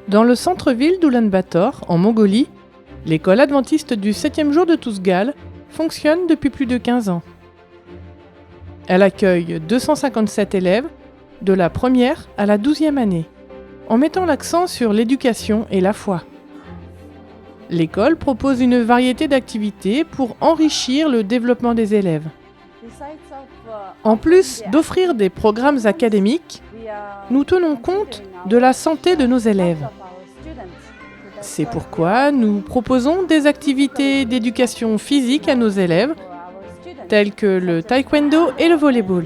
Dans le centre-ville d'Oulan-Bator, en Mongolie, l'école adventiste du 7e jour de Touzghal fonctionne depuis plus de 15 ans. Elle accueille 257 élèves de la première à la 12e année, en mettant l'accent sur l'éducation et la foi. L'école propose une variété d'activités pour enrichir le développement des élèves. En plus d'offrir des programmes académiques, nous tenons compte de la santé de nos élèves. C'est pourquoi nous proposons des activités d'éducation physique à nos élèves, telles que le taekwondo et le volleyball.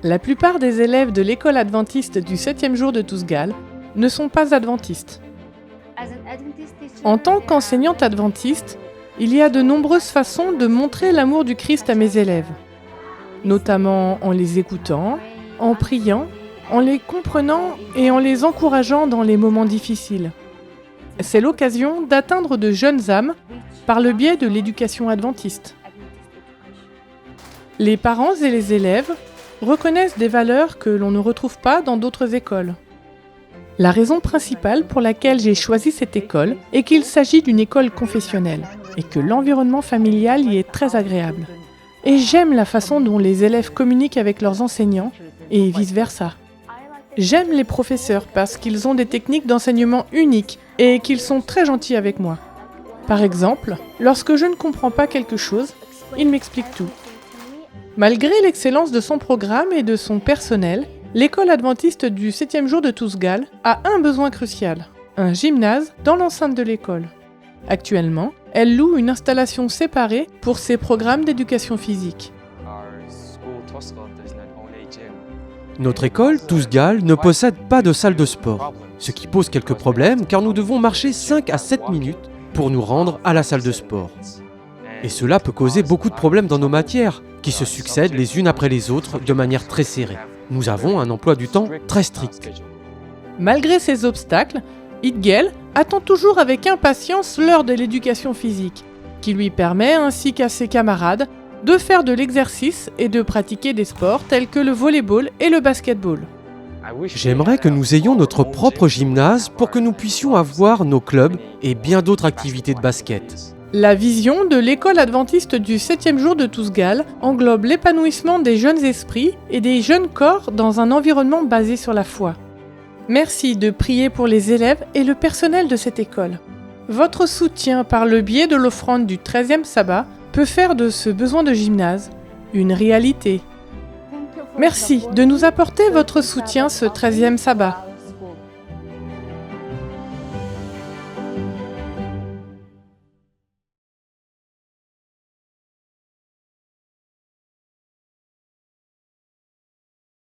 La plupart des élèves de l'école adventiste du 7e jour de Touzghal ne sont pas adventistes. En tant qu'enseignante adventiste, il y a de nombreuses façons de montrer l'amour du Christ à mes élèves, notamment en les écoutant, en priant, en les comprenant et en les encourageant dans les moments difficiles. C'est l'occasion d'atteindre de jeunes âmes par le biais de l'éducation adventiste. Les parents et les élèves reconnaissent des valeurs que l'on ne retrouve pas dans d'autres écoles. La raison principale pour laquelle j'ai choisi cette école est qu'il s'agit d'une école confessionnelle et que l'environnement familial y est très agréable. Et j'aime la façon dont les élèves communiquent avec leurs enseignants et vice-versa. J'aime les professeurs parce qu'ils ont des techniques d'enseignement uniques et qu'ils sont très gentils avec moi. Par exemple, lorsque je ne comprends pas quelque chose, ils m'expliquent tout. Malgré l'excellence de son programme et de son personnel, l'école adventiste du 7e jour de Touzghal a un besoin crucial, un gymnase dans l'enceinte de l'école. Actuellement, elle loue une installation séparée pour ses programmes d'éducation physique. Notre école, Touzghal, ne possède pas de salle de sport, ce qui pose quelques problèmes car nous devons marcher 5 à 7 minutes pour nous rendre à la salle de sport. Et cela peut causer beaucoup de problèmes dans nos matières, qui se succèdent les unes après les autres de manière très serrée. Nous avons un emploi du temps très strict. Malgré ces obstacles, Idgel attend toujours avec impatience l'heure de l'éducation physique, qui lui permet, ainsi qu'à ses camarades, de faire de l'exercice et de pratiquer des sports tels que le volleyball et le basketball. J'aimerais que nous ayons notre propre gymnase pour que nous puissions avoir nos clubs et bien d'autres activités de basket. La vision de l'école adventiste du 7e jour de Touzghal englobe l'épanouissement des jeunes esprits et des jeunes corps dans un environnement basé sur la foi. Merci de prier pour les élèves et le personnel de cette école. Votre soutien par le biais de l'offrande du 13e sabbat peut faire de ce besoin de gymnase une réalité. Merci de nous apporter votre soutien ce 13e sabbat.